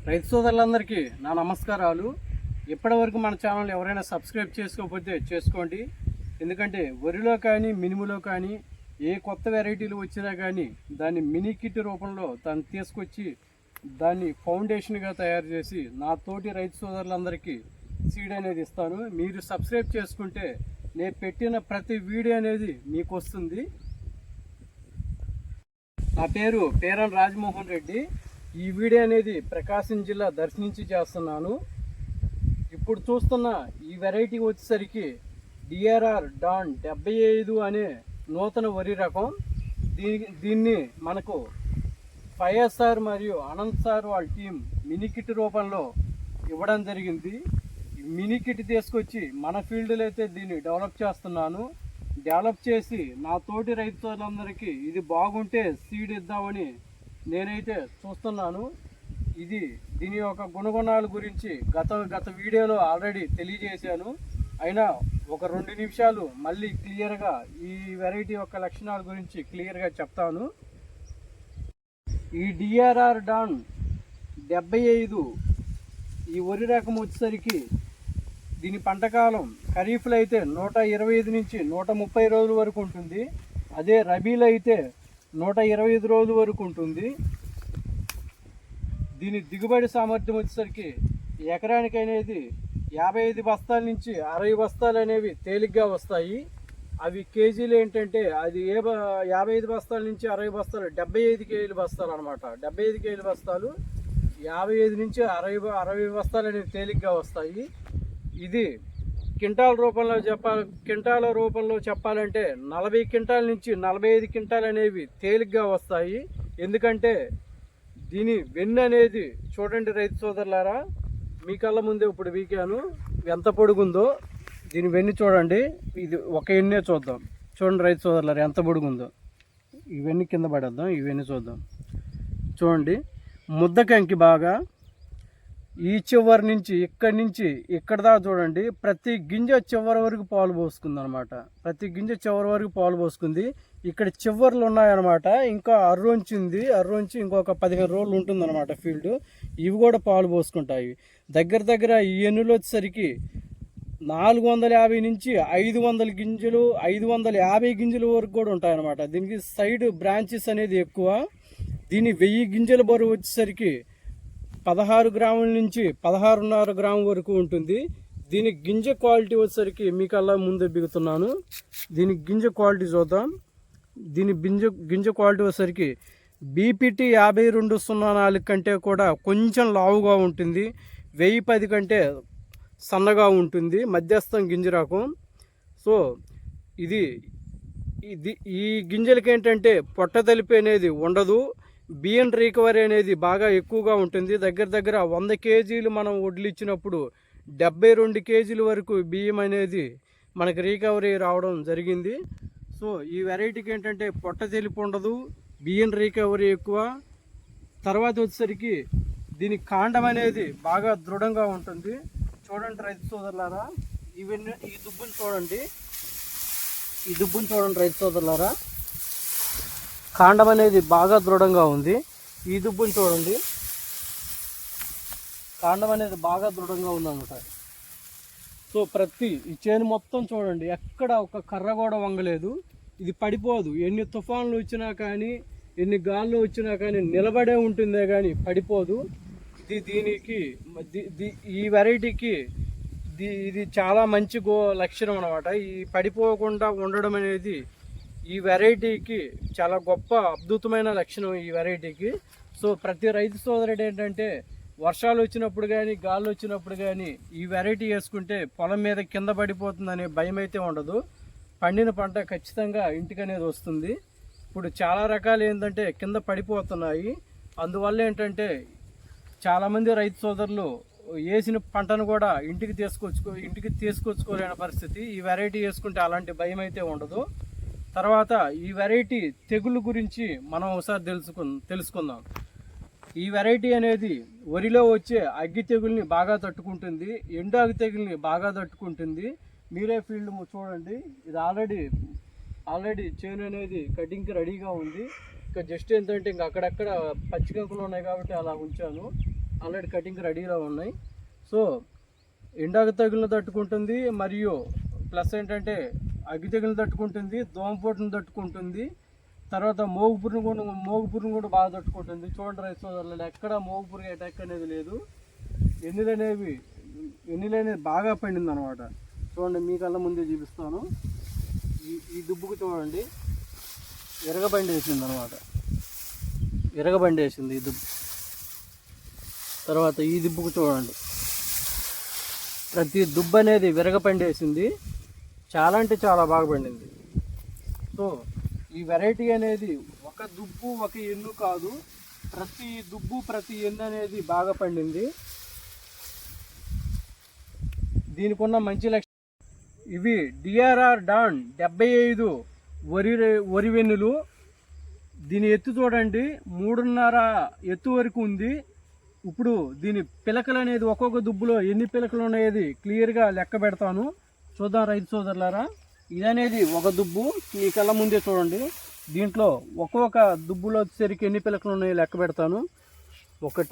రైతు సోదరులందరికీ నా నమస్కారాలు. ఇప్పటివరకు మన ఛానల్ ఎవరైనా సబ్స్క్రైబ్ చేసుకోకపోతే చేసుకోండి. ఎందుకంటే వరిలో కానీ మినుములో కానీ ఏ కొత్త వెరైటీలు వచ్చినా కానీ దాన్ని మినీ కిట్ రూపంలో దాన్ని తీసుకొచ్చి దాన్ని ఫౌండేషన్గా తయారు చేసి నా తోటి రైతు సోదరులందరికీ సీడ్ అనేది ఇస్తాను. మీరు సబ్స్క్రైబ్ చేసుకుంటే నేను పెట్టిన ప్రతి వీడియో అనేది మీకు వస్తుంది. నా పేరు పేరన్ రాజమోహన్ రెడ్డి. ఈ వీడియో అనేది ప్రకాశం జిల్లా దర్శి నుంచి చేస్తున్నాను. ఇప్పుడు చూస్తున్న ఈ వెరైటీ వచ్చేసరికి DRR డాన్ 75 అనే నూతన వరి రకం. దీన్ని మనకు 5SR మరియు అనంత్ సార్ వాళ్ళ టీం మినీ కిట్ రూపంలో ఇవ్వడం జరిగింది. మినీ కిట్ తీసుకొచ్చి మన ఫీల్డ్లో అయితే దీన్ని డెవలప్ చేస్తున్నాను. డెవలప్ చేసి నా తోటి రైతులందరికీ ఇది బాగుంటే సీడ్ ఇద్దామని నేనైతే చూస్తున్నాను. దీని యొక్క గుణగుణాల గురించి గత వీడియోలో ఆల్రెడీ తెలియజేశాను. అయినా ఒక 2 నిమిషాలు మళ్ళీ క్లియర్గా ఈ వెరైటీ యొక్క లక్షణాల గురించి క్లియర్గా చెప్తాను. ఈ DRR డాన్ 75 ఈ వరి రకం వచ్చేసరికి దీని పంటకాలం ఖరీఫ్లో అయితే 125 నుంచి 130 రోజుల వరకు ఉంటుంది. అదే రబీలో అయితే 125 రోజుల వరకు ఉంటుంది. దీని దిగుబడి సామర్థ్యం వచ్చేసరికి ఎకరానికి అనేది 55 బస్తాల నుంచి 60 బస్తాలు అనేవి తేలిగ్గా వస్తాయి. అవి కేజీలు ఏంటంటే అది 55 బస్తాల నుంచి 60 బస్తాలు 75 కేజీల బస్తాలు అనమాట. 75 కేజీల బస్తాలు 55 నుంచి 60 బస్తాలు అనేవి తేలిగ్గా వస్తాయి. ఇది క్వింటాల రూపంలో చెప్పాలంటే 40 క్వింటాల నుంచి 45 క్వింటాలు అనేవి తేలిగ్గా వస్తాయి. ఎందుకంటే దీని వెన్ను అనేది చూడండి రైతు సోదరులారా, మీ కళ్ళ ముందే ఇప్పుడు వీకాను ఎంత పొడుగుందో. దీని వెన్ను చూడండి. ఇది ఒక ఎన్నే చూద్దాం. చూడండి రైతు సోదరులారా ఎంత పొడుగుందో. ఈ వెన్ను కింద పడేద్దాం. ఈ వెన్ను చూద్దాం. చూడండి ముద్ద కంకి బాగా ఈ చివరి నుంచి ఇక్కడి నుంచి ఇక్కడ దాకా చూడండి. ప్రతి గింజ చివరి వరకు పాలు పోసుకుంది అనమాట. ప్రతి గింజ చివరి వరకు పాలు పోసుకుంది. ఇక్కడ చివర్లు ఉన్నాయన్నమాట. ఇంకా అర్రోంచి ఉంది. అర్రోంచి ఇంకొక 15 రోజులు ఉంటుంది అనమాట ఫీల్డ్. ఇవి కూడా పాలు పోసుకుంటాయి. దగ్గర ఈ ఎన్నులు వచ్చేసరికి 450 నుంచి 500 గింజలు 550 గింజల వరకు కూడా ఉంటాయన్నమాట. దీనికి సైడ్ బ్రాంచెస్ అనేది ఎక్కువ. దీని 1000 గింజల బరువు వచ్చేసరికి 16 గ్రాముల నుంచి 16.5 గ్రాముల వరకు ఉంటుంది. దీని గింజ క్వాలిటీ వచ్చేసరికి మీకల్లా ముందే బిగుతున్నాను. దీని గింజ క్వాలిటీ చూద్దాం. దీని గింజ క్వాలిటీ వచ్చేసరికి BPT 5204 కంటే కూడా కొంచెం లావుగా ఉంటుంది. 1010 కంటే సన్నగా ఉంటుంది. మధ్యస్థం గింజ రకం. సో ఈ గింజలకి ఏంటంటే పొట్ట తలిపి అనేది ఉండదు. బియ్యం రికవరీ అనేది బాగా ఎక్కువగా ఉంటుంది. దగ్గర 100 కేజీలు మనం వడ్లు ఇచ్చినప్పుడు 72 కేజీల వరకు బియ్యం అనేది మనకి రికవరీ రావడం జరిగింది. సో ఈ వెరైటీకి ఏంటంటే పొట్ట తెలుపు ఉండదు, బియ్యం రికవరీ ఎక్కువ. తర్వాత వచ్చేసరికి దీని కాండం అనేది బాగా దృఢంగా ఉంటుంది. చూడండి రైతు సోదరులారా, ఈ దుబ్బుని చూడండి. రైతు సోదరులారా, కాండం అనేది బాగా దృఢంగా ఉంది. ఈ దుబ్బుని చూడండి. కాండం అనేది బాగా దృఢంగా ఉందన్నమాట. సో ఈ చేను మొత్తం చూడండి, ఎక్కడ ఒక కర్ర కూడా వంగలేదు. ఇది పడిపోదు. ఎన్ని తుఫాన్లు వచ్చినా కానీ ఎన్ని గాల్లో వచ్చినా కానీ నిలబడే ఉంటుందే కానీ పడిపోదు. ఈ వెరైటీకి ఇది చాలా మంచి లక్షణం అనమాట. ఈ పడిపోకుండా ఉండడం అనేది ఈ వెరైటీకి చాలా గొప్ప అద్భుతమైన లక్షణం ఈ వెరైటీకి. సో ప్రతి రైతు సోదరుడు ఏంటంటే వర్షాలు వచ్చినప్పుడు కానీ గాలి వచ్చినప్పుడు కానీ ఈ వెరైటీ వేసుకుంటే పొలం మీద కింద పడిపోతుందనే భయం అయితే ఉండదు. పండిన పంట ఖచ్చితంగా ఇంటికి అనేది వస్తుంది. ఇప్పుడు చాలా రకాలు ఏంటంటే కింద పడిపోతున్నాయి. అందువల్ల ఏంటంటే చాలామంది రైతు సోదరులు వేసిన పంటను కూడా ఇంటికి తీసుకొచ్చుకోలేని పరిస్థితి. ఈ వెరైటీ వేసుకుంటే అలాంటి భయం అయితే ఉండదు. తర్వాత ఈ వెరైటీ తెగుళ్ళ గురించి మనం ఒకసారి తెలుసుకుందాం. ఈ వెరైటీ అనేది వరిలో వచ్చే అగ్గి తెగుల్ని బాగా తట్టుకుంటుంది, ఎండు అగ్గి తెగుల్ని బాగా తట్టుకుంటుంది. మీరే ఫీల్డ్ చూడండి. ఇది ఆల్రెడీ చేను అనేది కటింగ్కి రెడీగా ఉంది. ఇంకా జస్ట్ ఏంటంటే ఇంకా అక్కడక్కడ పచ్చి కంకులు ఉన్నాయి కాబట్టి అలా ఉంచాను. ఆల్రెడీ కటింగ్ రెడీలో ఉన్నాయి. సో ఎండకు తగులను తట్టుకుంటుంది, మరియు ప్లస్ ఏంటంటే అగ్గి తెగులను తట్టుకుంటుంది, దోమపోటును తట్టుకుంటుంది, తర్వాత మోగు పురుగును కూడా బాగా తట్టుకుంటుంది. చూడండి రైతు సోదరులు, ఎక్కడ మోగు పురుగు అటాక్ అనేది లేదు. ఎన్నిలు అనేది బాగా పండింది అనమాట. చూడండి మీ కళ్ళ ముందే చూపిస్తాను. ఈ దుబ్బుకు చూడండి ఎరగబండి వేసింది అనమాట. ఎరగబండి వేసింది ఈ దుబ్బు. తర్వాత ఈ దుబ్బుకు చూడండి, ప్రతి దుబ్బు అనేది విరగపండి వేసింది. చాలా అంటే చాలా బాగా పండింది. సో ఈ వెరైటీ అనేది ఒక దుబ్బు ఒక ఎన్ను కాదు, ప్రతి దుబ్బు ప్రతి ఎన్ను అనేది బాగా పండింది. దీనికి ఉన్న మంచి లక్షణం ఇవి డిఆర్ఆర్ డాన్ 75 వరి వెన్నులు. దీని ఎత్తు చూడండి 3.5 ఎత్తు వరకు ఉంది. ఇప్పుడు దీని పిలకలు అనేది ఒక్కొక్క దుబ్బులో ఎన్ని పిలకలు ఉన్నాయేది క్లియర్గా లెక్క పెడతాను. చూద్దాం రైతు సోదరులారా. ఇదనేది ఒక దుబ్బు, మీ కళ్ళ ముందే చూడండి. దీంట్లో ఒక్కొక్క దుబ్బులో వచ్చేసరికి ఎన్ని పిలకలు ఉన్నాయో లెక్క పెడతాను. 1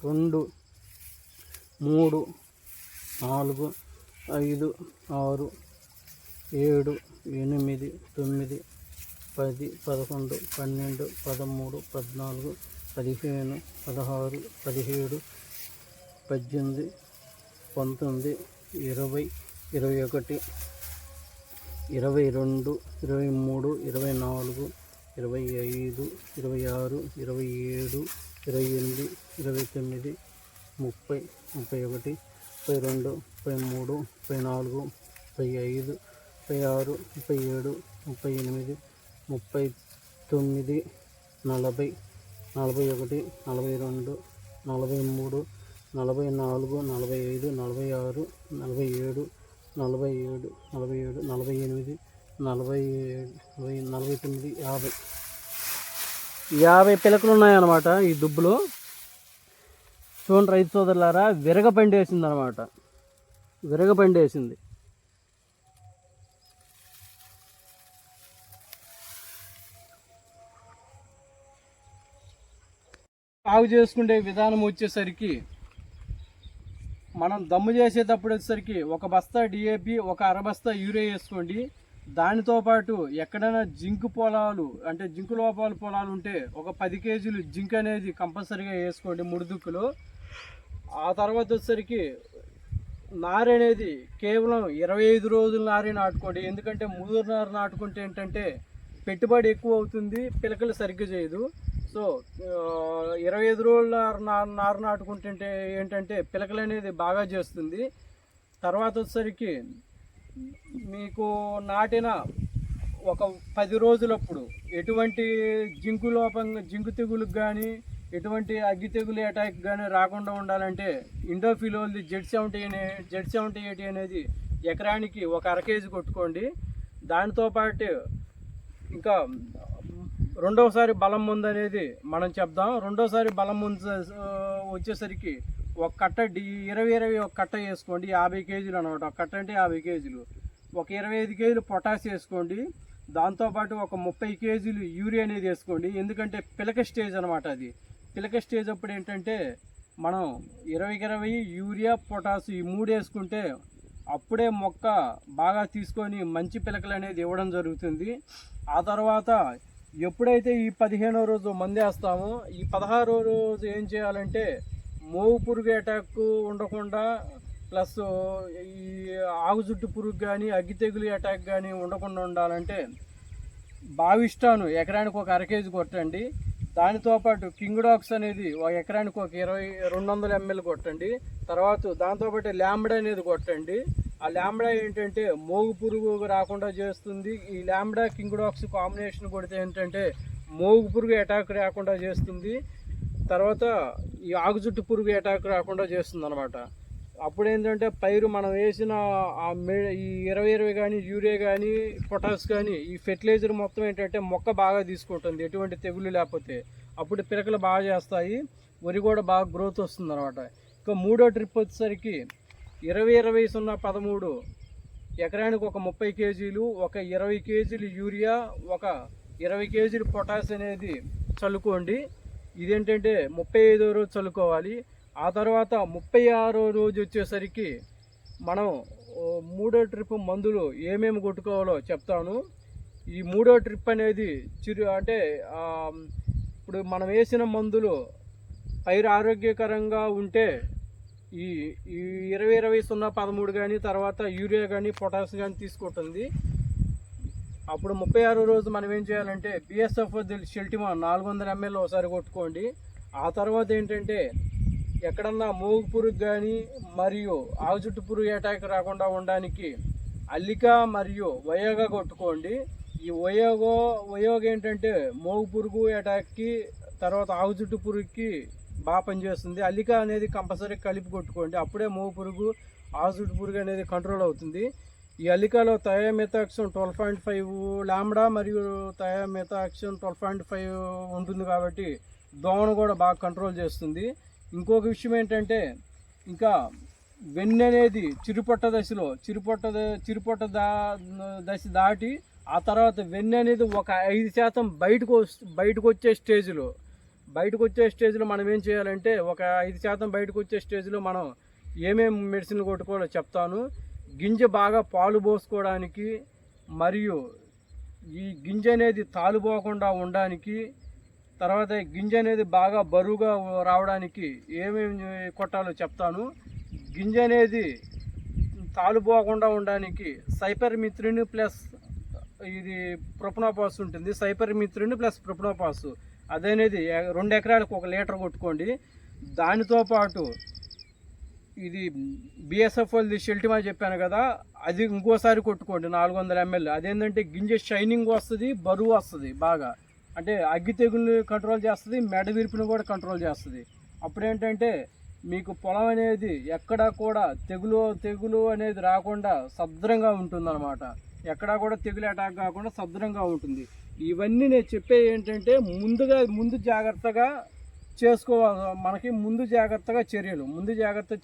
2 3 4 5 6 7 8 9 10 11 12 13 14 15 16 17 18 19 20 21 22 23 24 25 26 27 28 29 30 31 32 33 34 35 36 37 38 39 40 41 42 43 44 45 46 47 47 47 48 49 50 పిలకలు ఉన్నాయన్నమాట ఈ దుబ్బులో. చూడండి రైతు సోదరులారా, విరగపండి వేసింది అనమాట. విరగపండి వేసింది. సాగు చేసుకునే విధానం వచ్చేసరికి మనం దమ్ము చేసేటప్పుడు వచ్చేసరికి 1 బస్తా డిఏపి, 1 బస్తా యూరియా వేసుకోండి. దానితో పాటు ఎక్కడైనా జింక్ పొలాలు అంటే జింకు లోపాల పొలాలు ఉంటే 10 కేజీలు జింక్ అనేది కంపల్సరీగా వేసుకోండి 3 దుక్కులు. ఆ తర్వాత వచ్చేసరికి నారు అనేది కేవలం 25 రోజుల నారే నాటుకోండి. ఎందుకంటే ముదురు నారు నాటుకుంటే ఏంటంటే పెట్టుబడి ఎక్కువ అవుతుంది, పిలకలు సరిగ్గా చేయదు. సో 25 రోజుల నారు నాటుకుంటుంటే ఏంటంటే పిలకలు అనేది బాగా చేస్తుంది. తర్వాత వచ్చేసరికి మీకు నాటిన ఒక 10 రోజులప్పుడు ఎటువంటి జింకు తెగులకు కానీ ఎటువంటి అగ్గి తెగులు అటాక్ కానీ రాకుండా ఉండాలంటే ఇండోఫిలోల్ది Z78 అనేది ఎకరానికి 1 అర కేజీ కొట్టుకోండి. దాంతోపాటు ఇంకా రెండవసారి బలం ముందు అనేది మనం చెప్దాం. రెండోసారి బలం ముందు వచ్చేసరికి 1 కట్ట 20 1 కట్ట వేసుకోండి. 50 కేజీలు అనమాట. 1 కట్ట అంటే 50 కేజీలు. ఒక 25 కేజీలు పొటాష్ వేసుకోండి. దాంతోపాటు ఒక 30 కేజీలు యూరియా అనేది వేసుకోండి. ఎందుకంటే పిలక స్టేజ్ అనమాట. అది పిలక స్టేజ్ అప్పుడు ఏంటంటే మనం 20 యూరియా పొటాష్ ఈ 3 వేసుకుంటే అప్పుడే మొక్క బాగా తీసుకొని మంచి పిలకలు అనేది ఇవ్వడం జరుగుతుంది. ఆ తర్వాత ఎప్పుడైతే ఈ 15వ రోజు మందేస్తామో ఈ 16వ రోజు ఏం చేయాలంటే మోగు పురుగు అటాక్ ఉండకుండా ప్లస్ ఈ ఆకుజుట్టు పురుగు కానీ అగ్గి తెగులు అటాక్ కానీ ఉండకుండా ఉండాలంటే బావిస్టాను ఎకరానికి 1 అర కేజీ కొట్టండి. దానితో పాటు కింగ్డాక్స్ అనేది ఎకరానికి 200 ml కొట్టండి. తర్వాత దాంతోపాటు ల్యాంబడా అనేది కొట్టండి. ఆ ల్యాంబడా ఏంటంటే మోగు పురుగు రాకుండా చేస్తుంది. ఈ ల్యాంబడా కింగ్డాక్స్ కాంబినేషన్ కొడితే ఏంటంటే మోగు పురుగు అటాక్ రాకుండా చేస్తుంది. తర్వాత ఈ ఆకుజుట్టు పురుగు అటాక్ రాకుండా చేస్తుంది అనమాట. అప్పుడు ఏంటంటే పైరు మనం వేసిన ఈ 20 కానీ యూరియా కానీ పొటాష్ కానీ ఈ ఫెర్టిలైజర్ మొత్తం ఏంటంటే మొక్క బాగా తీసుకుంటుంది ఎటువంటి తెగులు లేకపోతే. అప్పుడు పిలకలు బాగా చేస్తాయి, వరి కూడా బాగా గ్రోత్ వస్తుంది అనమాట. ఇక 3వ ట్రిప్ వచ్చేసరికి 20-20-0-13 ఎకరానికి 30 కేజీలు, 20 కేజీలు యూరియా, 20 కేజీలు పొటాష్ అనేది చల్లుకోండి. ఇదేంటంటే 35వ రోజు చల్లుకోవాలి. ఆ తర్వాత 36వ రోజు వచ్చేసరికి మనం మూడో ట్రిప్ మందులు ఏమేమి కొట్టుకోవాలో చెప్తాను. ఈ మూడో ట్రిప్ అనేది అంటే ఇప్పుడు మనం వేసిన మందులు పైరు ఆరోగ్యకరంగా ఉంటే ఈ ఈ 20-20-0-13 కానీ తర్వాత యూరియా కానీ పొటాష్ కానీ తీసుకుంటుంది. అప్పుడు 36వ రోజు మనం ఏం చేయాలంటే బిఎస్ఎఫ్ షెల్టిమా 400 ml ఒకసారి కొట్టుకోండి. ఆ తర్వాత ఏంటంటే ఎక్కడన్నా మోగు పురుగు కానీ మరియు ఆవు చుట్టు పురుగు అటాక్ రాకుండా ఉండడానికి అల్లిక మరియు వయోగా కొట్టుకోండి. ఈ వయోగ ఏంటంటే మోగు పురుగు అటాక్కి తర్వాత ఆవు చుట్టు పురుగుకి బాగా పనిచేస్తుంది. అల్లిక అనేది కంపల్సరీ కలిపి కొట్టుకోండి, అప్పుడే మోగు పురుగు ఆవు చుట్టు పురుగు అనేది కంట్రోల్ అవుతుంది. ఈ అల్లికలో థయామెథాక్సమ్ 12.5 లాంబ్డా మరియు థయామెథాక్సమ్ 12.5 ఉంటుంది కాబట్టి దోమను కూడా బాగా కంట్రోల్ చేస్తుంది. ఇంకొక విషయం ఏంటంటే ఇంకా వెన్నె అనేది చిరుపొట్ట దశ దాటి ఆ తర్వాత వెన్నె అనేది ఒక 5% బయటకు వచ్చే స్టేజ్లో మనం ఏం చేయాలంటే ఒక 5% బయటకు వచ్చే స్టేజ్లో మనం ఏమేమి మెడిసిన్లు కొట్టుకోవాలో చెప్తాను. గింజ బాగా పాలు పోసుకోవడానికి మరియు ఈ గింజ అనేది తాలుపోకుండా ఉండడానికి, తర్వాత గింజ అనేది బాగా బరువుగా రావడానికి ఏమేమి కొట్టాలో చెప్తాను. గింజ అనేది తాలుపోకుండా ఉండడానికి సైపర్మిత్రిన్ ప్లస్ ఇది ప్రొపనోపాస్ ఉంటుంది. సైపర్మిత్రిన్ ప్లస్ ప్రొపనోపాస్ అదనేది 2 ఎకరాలకు 1 లీటర్ కొట్టుకోండి. దానితో పాటు ఇది బిఎస్ఎఫ్ షెల్టిమా చెప్పాను కదా, అది ఇంకోసారి కొట్టుకోండి 400 ml. అదేంటంటే గింజ షైనింగ్ వస్తుంది, బరువు వస్తుంది బాగా, అంటే అగ్గి తెగుల్ని కంట్రోల్ చేస్తుంది, మెడ విరిపిని కూడా కంట్రోల్ చేస్తుంది. అప్పుడేంటంటే మీకు పొలం అనేది ఎక్కడా కూడా తెగులు అనేది రాకుండా సద్రంగా ఉంటుందన్నమాట. ఎక్కడా కూడా తెగులు అటాక్ కాకుండా సద్రంగా ఉంటుంది. ఇవన్నీ నేను చెప్పే ఏంటంటే ముందు జాగ్రత్తగా చేసుకోవాలి. మనకి ముందు జాగ్రత్త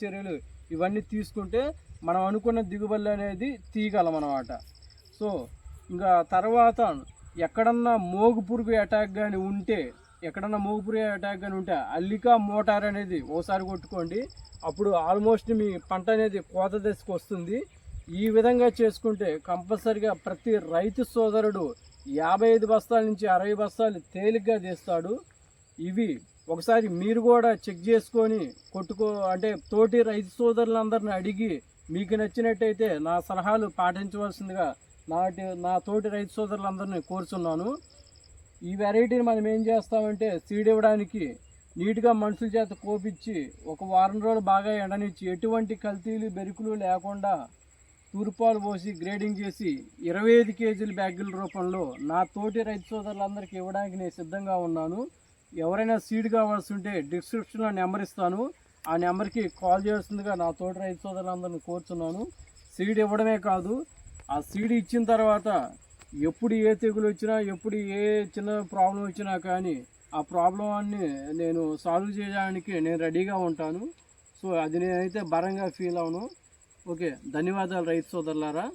చర్యలు ఇవన్నీ తీసుకుంటే మనం అనుకున్న దిగుబడి అనేది తీయగలం అన్నమాట. సో ఇంకా తర్వాత ఎక్కడన్నా మోగు పురుగు అటాక్ కానీ ఉంటే అల్లిక మోటార్ అనేది ఓసారి కొట్టుకోండి. అప్పుడు ఆల్మోస్ట్ మీ పంట అనేది కోత దశకు వస్తుంది. ఈ విధంగా చేసుకుంటే కంపల్సరిగా ప్రతి రైతు సోదరుడు 55 బస్తాల నుంచి 60 బస్తాలు తేలిగ్గా తీస్తాడు. ఇవి ఒకసారి మీరు కూడా చెక్ చేసుకొని అంటే తోటి రైతు సోదరులందరిని అడిగి మీకు నచ్చినట్టయితే నా సలహాలు పాటించవలసిందిగా నా తోటి రైతు సోదరులందరినీ కోరుచున్నాను. ఈ వెరైటీని మనం ఏం చేస్తామంటే సీడ్ ఇవ్వడానికి నీట్గా మనుషుల చేత కోపించి 1 వారం రోజులు బాగా ఎండనిచ్చి ఎటువంటి కల్తీలు బెరుకులు లేకుండా తూర్పాలు పోసి గ్రేడింగ్ చేసి 25 కేజీల బ్యాగుల రూపంలో నా తోటి రైతు సోదరులందరికీ ఇవ్వడానికి నేను సిద్ధంగా ఉన్నాను. ఎవరైనా సీడ్ కావాల్సి ఉంటే డిస్క్రిప్షన్లో నెంబర్ ఇస్తాను, ఆ నెంబర్కి కాల్ చేస్తుందిగా నా తోటి రైతు సోదరులందరినీ కోరుచున్నాను. సీడ్ ఇవ్వడమే కాదు, ఆ సీడ్ ఇచ్చిన తర్వాత ఎప్పుడు ఏ తెగులు వచ్చినా ఎప్పుడు ఏ చిన్న ప్రాబ్లం వచ్చినా కానీ ఆ ప్రాబ్లం అన్ని నేను సాల్వ్ చేయడానికి నేను రెడీగా ఉంటాను. సో అది నేనైతే బలంగా ఫీల్ అవును. ఓకే, ధన్యవాదాలు రైతు సోదరులారా.